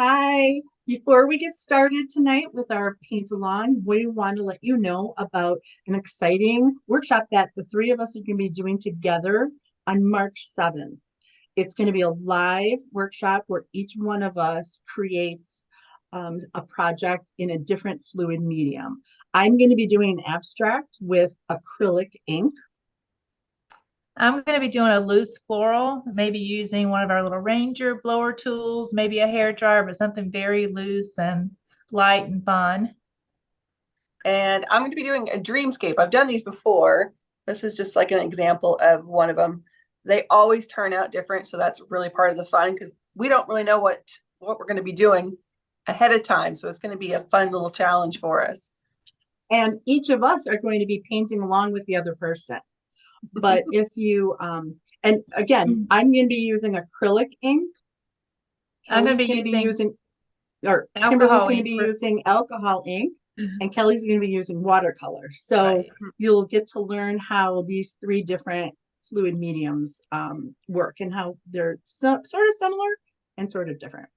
Hi. Before we get started tonight with our paint along, we want to let you know about an exciting workshop that the three of us are going to be doing together on March 7th. It's going to be a live workshop where each one of us creates a project in a different fluid medium. I'm going to be doing an abstract with acrylic ink. I'm going to be doing a loose floral, maybe using one of our little Ranger blower tools, maybe a hair dryer, but something very loose and light and fun. And I'm going to be doing a dreamscape. I've done these before. This is just like an example of one of them. They always turn out different, so that's really part of the fun because we don't really know what we're going to be doing ahead of time. So it's going to be a fun little challenge for us. And each of us are going to be painting along with the other person. But if you, and again, I'm going to be using acrylic ink. I'm going to Kelly's be using Kimberly's going to be using alcohol ink, and Kelly's going to be using watercolor. So you'll get to learn how these three different fluid mediums work and how they're sort of similar and sort of different.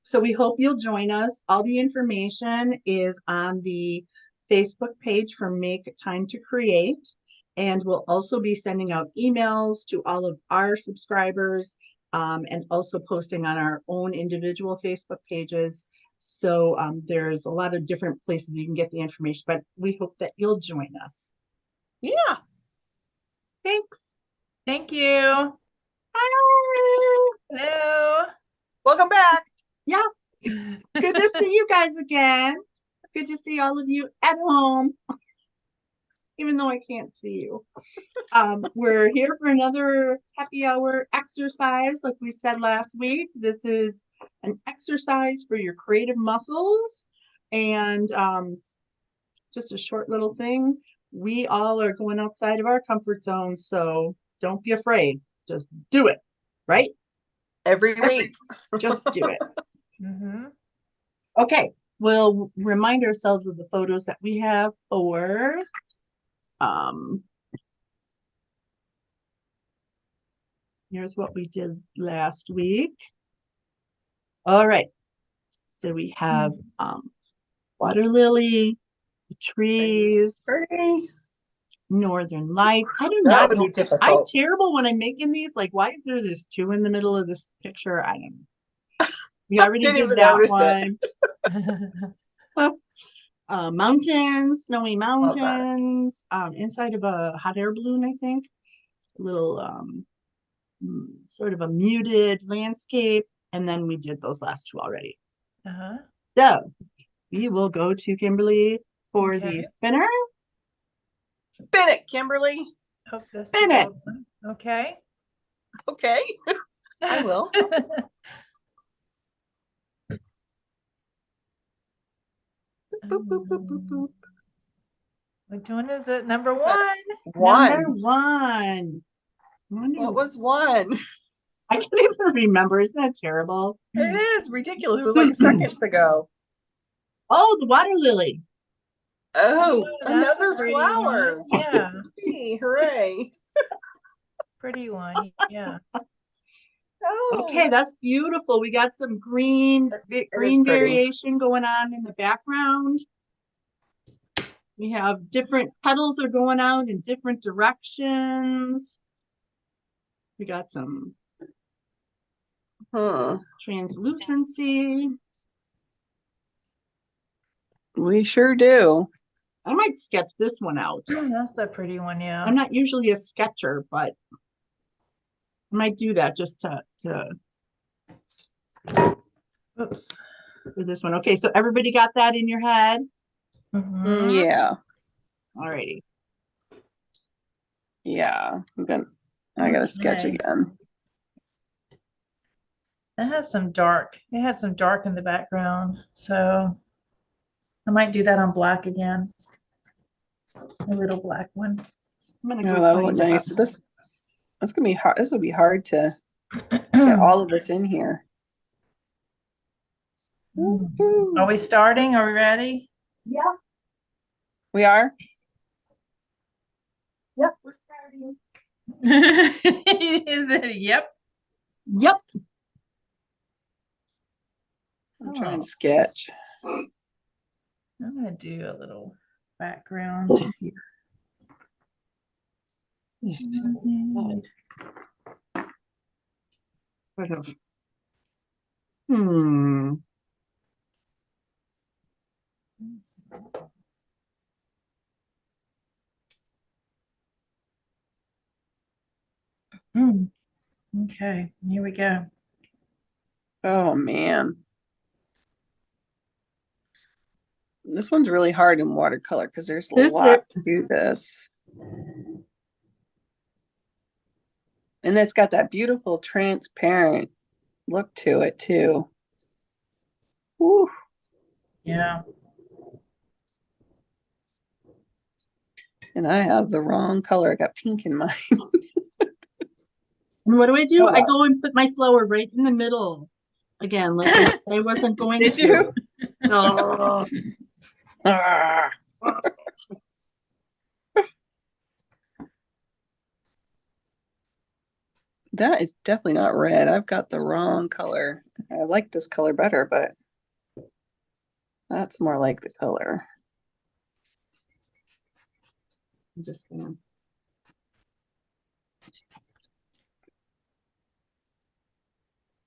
So we hope you'll join us. All the information is on the Facebook page for Make Time to Create. And we'll also be sending out emails to all of our subscribers and also posting on our own individual Facebook pages. So there's a lot of different places you can get the information, but we hope that you'll join us. Yeah. Thanks. Thank you. Hi. Hello. Welcome back. Yeah. Good to see you guys again. Good to see all of you at home, even though I can't see you. We're here for another happy hour exercise. Like we said last week, this is an exercise for your creative muscles and just a short little thing. We all are going outside of our comfort zone, so don't be afraid. Just do it, right? Every week. Just do it. Okay, we'll remind ourselves of the photos that we have for here's what we did last week. All right, so we have water lily, the trees, northern lights. I do not know. I'm terrible when I'm making these. Like, why is there this two in the middle of this picture? I don't know. We already did that one. Mountains, snowy mountains, inside of a hot air balloon, I think. A little sort of a muted landscape. And then we did those last two already. So we will go to Kimberly for the spinner. Spin it, Kimberly. Spin it. Okay. Okay. I will. Boop, boop, boop, boop, boop. Which one is it? Number one. Number one. What was one? I can't even remember. Isn't that terrible? It is ridiculous. It was like seconds ago. Oh, the water lily. Oh, another flower. One. Yeah. Hey, hooray. Pretty one. Yeah. Oh. Okay, that's beautiful. We got some green variation going on in the background. We have different petals are going out in different directions. We got some translucency. We sure do. I might sketch this one out. That's a pretty one, yeah. I'm not usually a sketcher, but I might do that just to Oops. For this one. Okay, so everybody got that in your head? Yeah. All righty. Yeah, I gotta sketch again. It has some dark. It had some dark in the background, so I might do that on black again. A little black one. That'll look nice. This gonna be hard. This would be hard to get all of this in here. Are we starting? Are we ready? Yeah. We are? Yep, we're starting. Is it? Yep. Yep. I'm trying to sketch. I'm gonna do a little background here. Sort of. Okay, here we go. Oh man. This one's really hard in watercolor because there's a lot to this. And it's got that beautiful transparent look to it too. Woo. Yeah. And I have the wrong color. I got pink in mine. And what do? Oh, I go and put my flower right in the middle again, like I wasn't going Did to. you? Oh. Ah. That is definitely not red. I've got the wrong color. I like this color better, but that's more like the color. I'm just gonna.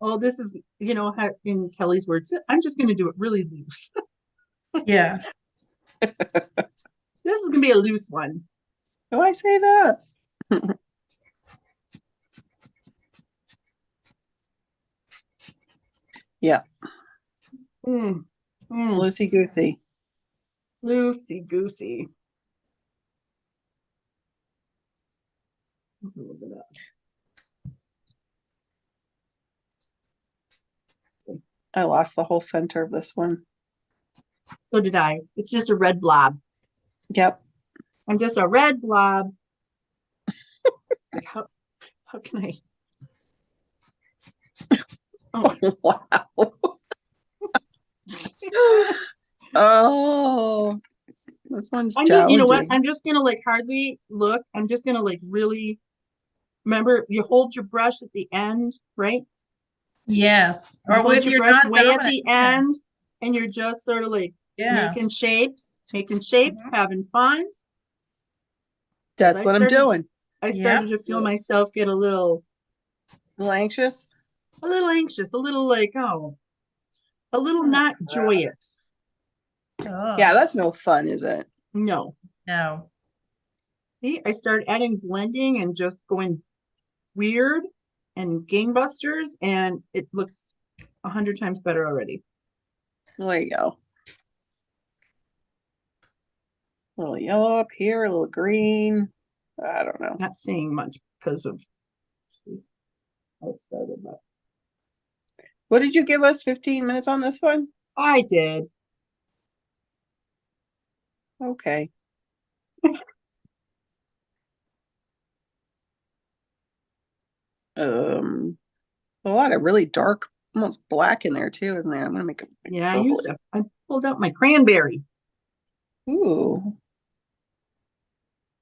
Oh, this is, in Kelly's words, I'm just going to do it really loose. Yeah. This is going to be a loose one. Do I say that? Yeah. Loosey goosey. Loosey goosey. I lost the whole center of this one. So did I. It's just a red blob. Yep. I'm just a red blob. Like how can I? Oh. Wow. Oh, this one's challenging. You know what? I'm just gonna hardly look. I'm just gonna really remember. You hold your brush at the end, right? Yes. Or with your brush way at the end, and you're just sort of making shapes, having fun. That's what I'm doing. I started to feel myself get a little anxious, a little not joyous. Oh. Yeah, that's no fun, is it? No. See, I started adding blending and just going weird and gangbusters, and it looks 100 times better already. There you go. A little yellow up here, a little green. I don't know. Not seeing much because of how it started, but what did you give us? 15 minutes on this one? I did. Okay. A lot of really dark, almost black in there too, isn't there? I'm gonna make a I pulled out my cranberry. Ooh.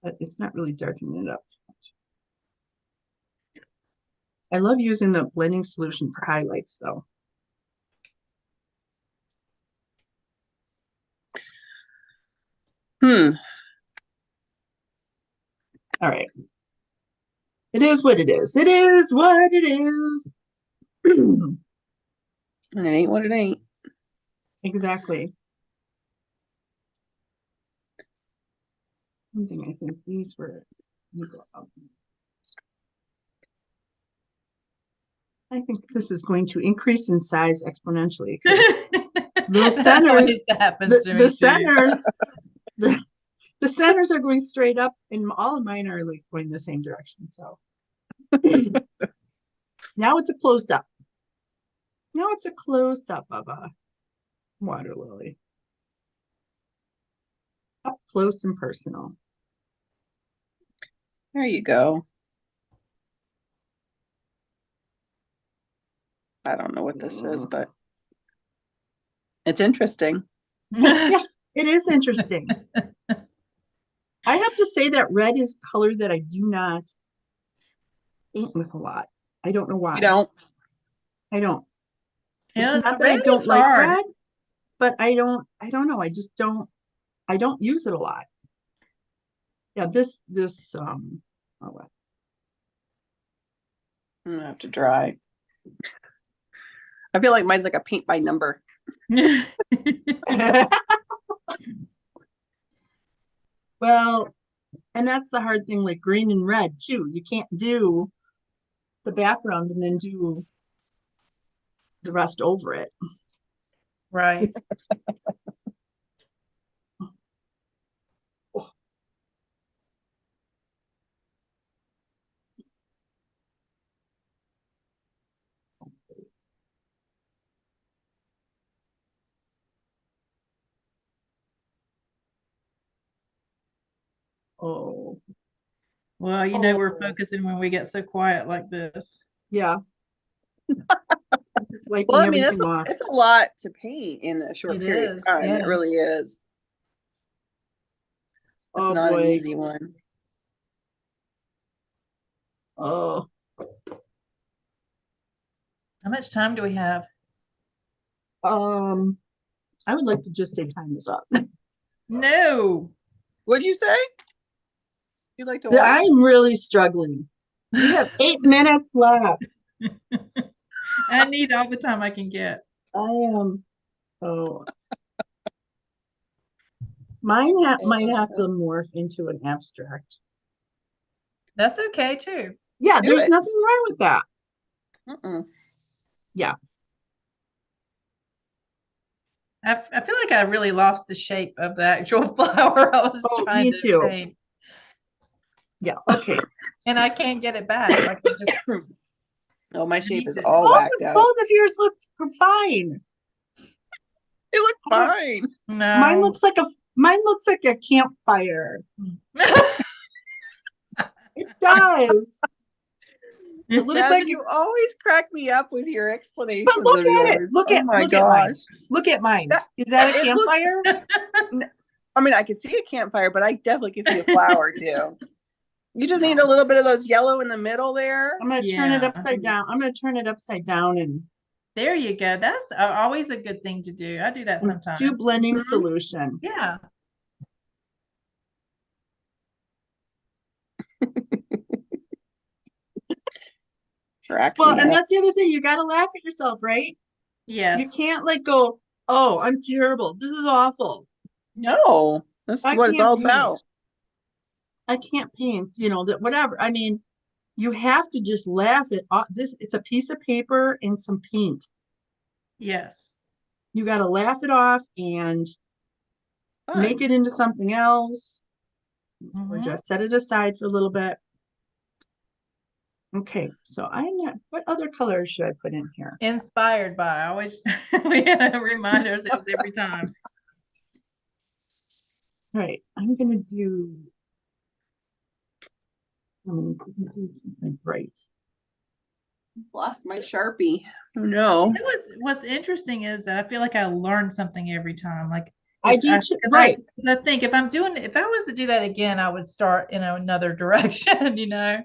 But it's not really darkening it up. I love using the blending solution for highlights though. All right. It is what it is. It is what it is. And it ain't what it ain't. Exactly. I think these were. I think this is going to increase in size exponentially. Those centers, the centers are going straight up, and all of mine are going the same direction. So now it's a close up. Now it's a close up of a water lily. Up close and personal. There you go. I don't know what this is, but it's interesting. Yeah, it is interesting. I have to say that red is a color that I do not paint with a lot. I don't know why. You don't? I don't. Yeah, It's not that I red don't is like hard. red, but I don't know. I don't use it a lot. Yeah, oh, well. I'm gonna have to dry. I feel like mine's like a paint by number. Well, and that's the hard thing, like green and red too. You can't do the background and then do the rest over it. Right. Oh, Well, you know, we're Oh. focusing when we get so quiet like this. yeah. Just wiping Well, I mean, everything off. it's a lot to paint in a short It period of is, time. yeah. It really is. It's Oh not an boy. easy one. Oh, How much time do we have? I would like to just say time is up. No. What'd you say? You'd like to what? I'm really struggling. We have 8 minutes left. I need all the time I can get. I am. Oh, mine might have to morph into an abstract. That's okay too. Yeah, Do there's it. nothing wrong with that. Yeah. I feel like I really lost the shape of the actual flower I was Oh, trying me to too. paint. Yeah. Okay. And I can't get it back. Like it just Oh, my shape is it. all whacked out. Both of yours look fine. It looked I don't- fine. Mine No. looks like a campfire. It does. It looks Beth, like you always crack me up with your explanations But look of at it. yours. Look Oh at my look at mine. gosh. Look at mine. That- Is that a it looks- campfire? I mean, I can see a campfire, but I definitely can see a flower too. You just need a little bit of those yellow in the middle there. I'm gonna turn it Yeah. upside down. I'm gonna turn it upside down and There you go. That's always a good thing to do. I do that sometimes. do blending Mhm. solution. Yeah. Cracks Well, me and up. that's the other thing. You gotta laugh at yourself, right? Yes. You can't like go, oh, I'm terrible. This is awful. No, this is I what it's can't all paint. about. I can't paint, that whatever. I mean, you have to just laugh at this. It's a piece of paper and some paint. Yes. You got to laugh it off and make Fun. it into something else, or Mhm. just set it aside for a little bit. Okay, so I'm not. What other colors should I put in here? Inspired by. I always we remind ourselves every time. All right, I'm gonna do. I'm gonna do something bright. Lost my Sharpie. Oh no. What's interesting is that I feel like I learn something every time. Like I do too. Right. I think if I was to do that again, I would start in another direction, you know.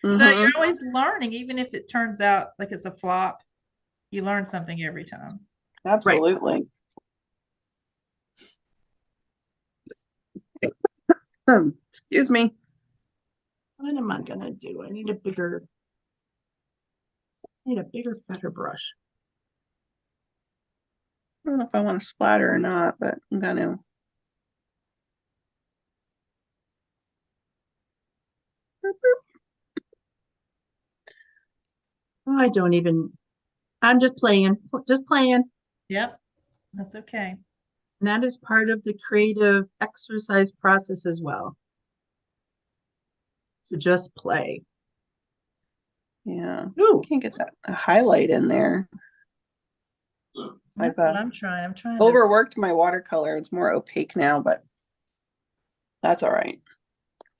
So Mhm. you're always learning, even if it turns out like it's a flop, you learn something every time. Absolutely. Excuse me. What am I gonna do? I need a bigger, better brush. I don't know if I want to splatter or not, but I'm gonna. I don't even. I'm just playing. Just playing. Yep, that's okay. And that is part of the creative exercise process as well. So just play. Yeah. Ooh. Can't get that a highlight in there. That's what I'm trying. I'm trying to Overworked my watercolor. It's more opaque now, but that's all right.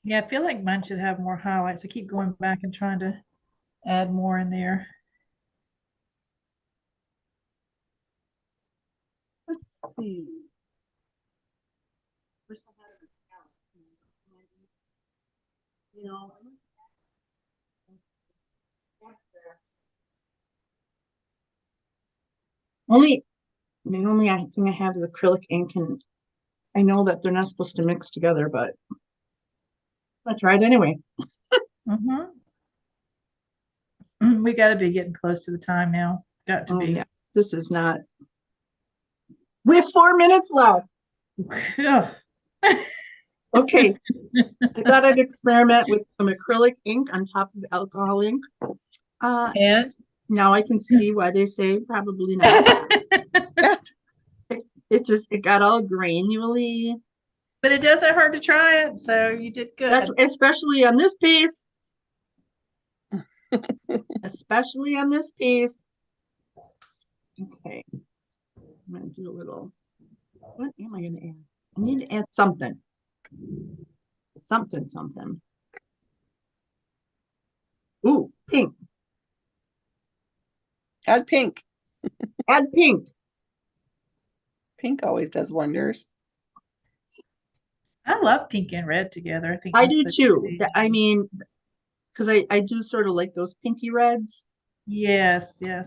Yeah, I feel like mine should have more highlights. I keep going back and trying to add more in there. Hmm. You know, The only thing I have is acrylic ink, and I know that they're not supposed to mix together, but I tried anyway. Mm-hmm. We got to be getting close to the time now. Got to be. Yeah, this is not. We have 4 minutes left. Okay. I thought I'd experiment with some acrylic ink on top of alcohol ink. And now I can see why they say probably not. It got all granularly. But it doesn't hurt to try it, so you did good. That's especially on this piece. Especially on this piece. Okay. I'm gonna do a little. What am I gonna add? I need to add something. Something. Ooh, pink. Add pink. Add pink. Pink always does wonders. I love pink and red together. I think I do too. I mean, because I do sort of like those pinky reds. Yes. Yeah.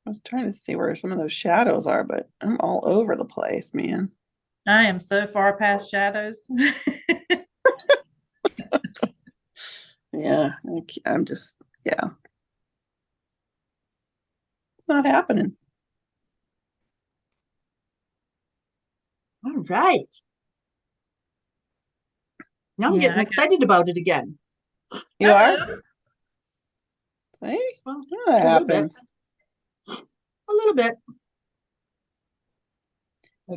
I was trying to see where some of those shadows are, but I'm all over the place, man. I am so far past shadows. Yeah, I'm just, yeah. It's not happening. All right. Now I'm getting excited about it again. You are? See? Well, that happens. A little bit.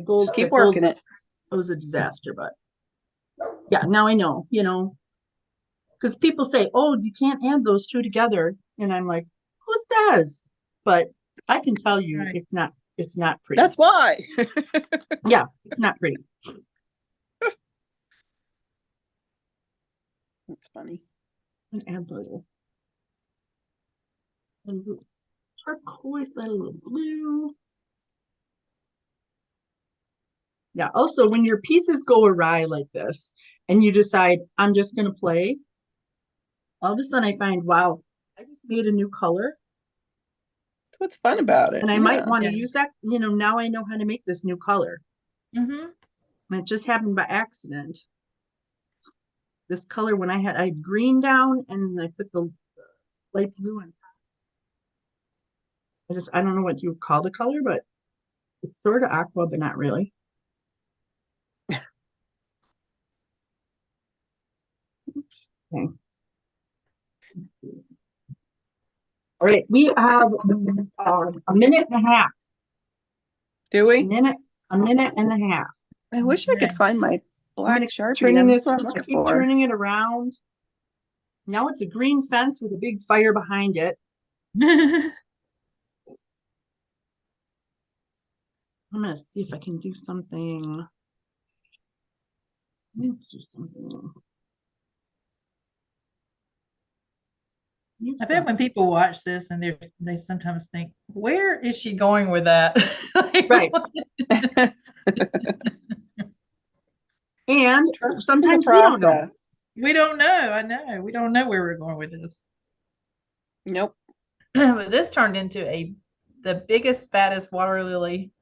Just keep working it. It was a disaster, but yeah, now I know, because people say, oh, you can't add those two together. And I'm like, who says? But I can tell you it's not pretty. That's why. Yeah, it's not pretty. That's funny. And add a little turquoise, a little blue. Yeah, also when your pieces go awry like this and you decide I'm just going to play, all of a sudden I find, wow, I just made a new color. That's what's fun about it. And I might want to use that, now I know how to make this new color. Mm-hmm. And it just happened by accident. This color, when I had green down and I put the light blue on top. I don't know what you would call the color, but it's sort of aqua, but not really. Oops. Okay. All right, we have a minute and a half. Do we? A minute and a half. I wish I could find my black Sharpie. Keep turning it around. Now it's a green fence with a big fire behind it. I'm gonna see if I can do something. I bet when people watch this and they sometimes think, where is she going with that? Right. And sometimes we don't know. We don't know. I know. We don't know where we're going with this. Nope. But this turned into the biggest, fattest water lily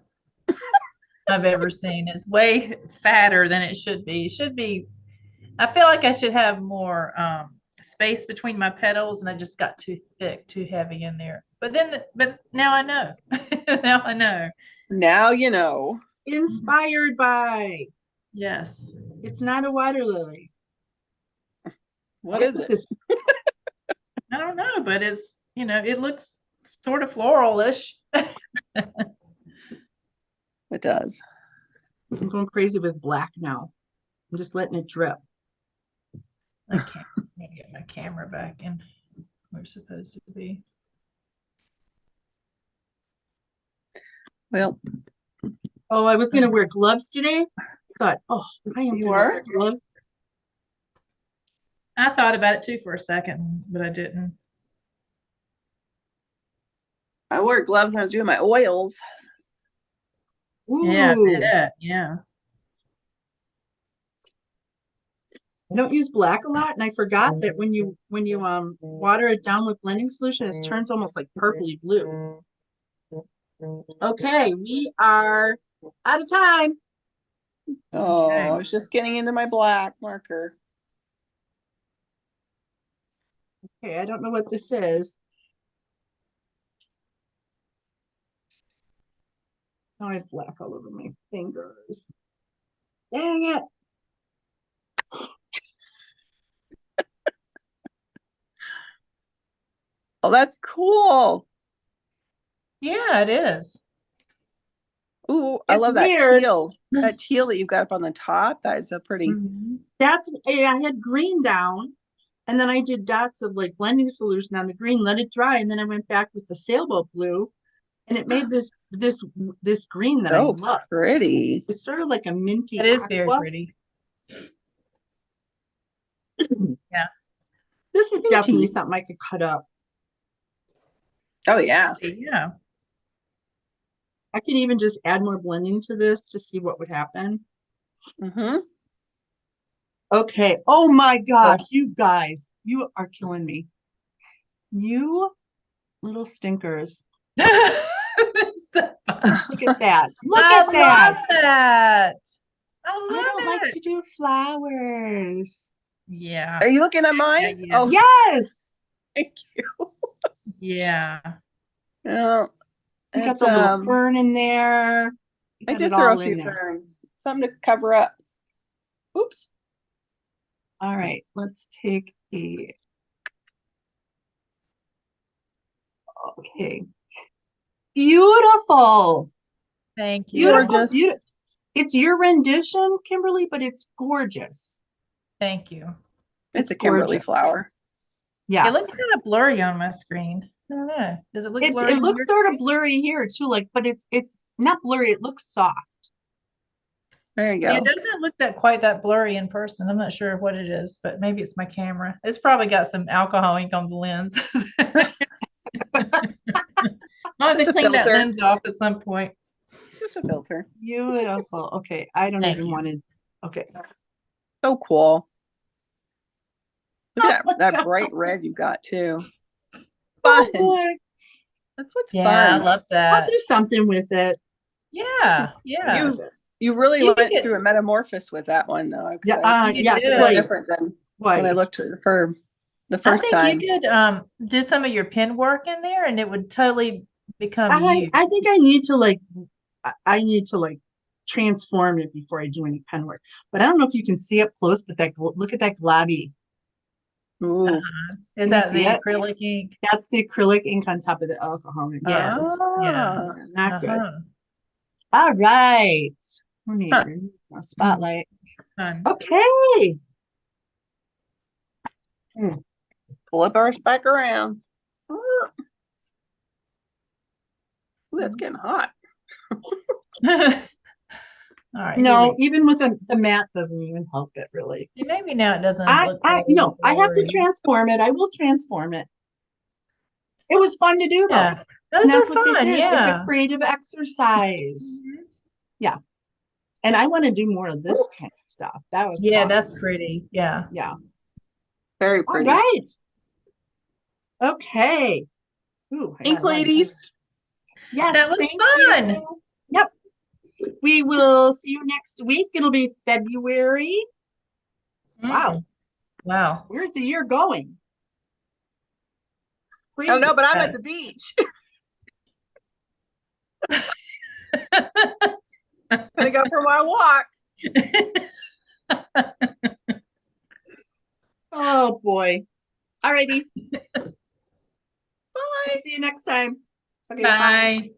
I've ever seen. It's way fatter than it should be. It should be, I feel like I should have more space between my petals, and I just got too thick, too heavy in there. But now I know. Now I know. Now you know. Inspired by. Yes. It's not a water lily. What is it? I don't know, but it's, it looks sort of floral-ish. It does. I'm going crazy with black now. I'm just letting it drip. I can't get my camera back in where it's supposed to be. Well. Oh, I was going to wear gloves today. I thought, I am going to wear gloves. I thought about it too for a second, but I didn't. I wore gloves when I was doing my oils. Ooh. Yeah, I bet. Yeah. I don't use black a lot, and I forgot that when you water it down with blending solution, it turns almost like purpley blue. Okay, we are out of time. Oh, Okay. I was just getting into my black marker. Okay, I don't know what this is. Now I have black all over my fingers. Dang it. Oh, that's cool. Yeah, it is. Ooh, I It's love weird. that teal that you've got up on the top. That is a pretty. That's I had green down, and then I did dots of like blending solution on the green, let it dry, and then I went back with the sailboat blue, and it made this green that I So love. pretty. It's sort of like a minty It is very aqua. pretty. Yeah. This is Minty. definitely something I could cut up. Oh yeah. Yeah. I could even just add more blending to this to see what would happen. Mm-hmm. Okay. Oh my gosh, you guys, you are killing me. You little stinkers. So fun. Look at that. Look I at love that. that. I I love don't like it. to do flowers. Yeah. Are you looking at mine? Yeah. Oh, Yes. thank you. Yeah. Oh, We got it's, the little fern in there. We I got did it throw all a in few there. ferns. Something to cover up. Oops. All right, let's take a. Okay. Beautiful. Thank you. Beautiful. Gorgeous. Beautiful. It's your rendition, Kimberly, but it's gorgeous. Thank you. It's a Kimberly gorgeous. flower. Yeah. It looks kind of blurry on my screen. I don't know. Does it look blurry? It on looks your sort of screen? blurry here too, like, but it's not blurry, it looks soft. There you Yeah, it go. doesn't look quite that blurry in person. I'm not sure what it is, but maybe it's my camera. It's probably got some alcohol ink on the lens. I'll have to Just a clean that filter. lens off at some point. Just a filter. Beautiful. Okay, I don't Thank even you. want to. Okay. So cool. Look at Oh my that God. bright red you got too. Oh Fun. boy. That's what's Yeah, fun. I love I'll that. do something with it. Yeah, yeah. You really You went get- through a metamorphosis with that one though. 'Cause Yeah, You yes, did. it's quite. different than when I looked at it for the I first think time. you could do some of your pen work in there and it would totally become you. I think I need to like transform it before I do any pen work. But I don't know if you can see up close, but look at that globby. Ooh. Is Can you that see the it? acrylic ink? That's the acrylic ink on top of the alcohol. Yeah. Yeah. Ah. Not good. Uh-huh. All right. We need Huh. a spotlight. Fun. Okay. Flip ours back around. Ooh, that's getting hot. All right. No, even with the matte doesn't even help it really. Maybe now it doesn't look I have to blurry. transform it. I will transform it. It was fun to do though. Yeah. Those And that's are what this fun. is. It's a Yeah. creative exercise. Mhm. Yeah. And I want to do more of this kind of stuff. That was Yeah, fun. that's pretty. Yeah. Yeah. Very All pretty. right. Okay. Ooh, Thanks, ladies. Yes, That was thank fun. you. Yep. We will see you next week. It'll be February. Wow. Wow. Where's the year going? Oh no, but I'm Yes. at the beach. Gonna go for my walk. Oh boy. All righty. Bye. See you next time. Okay, Bye.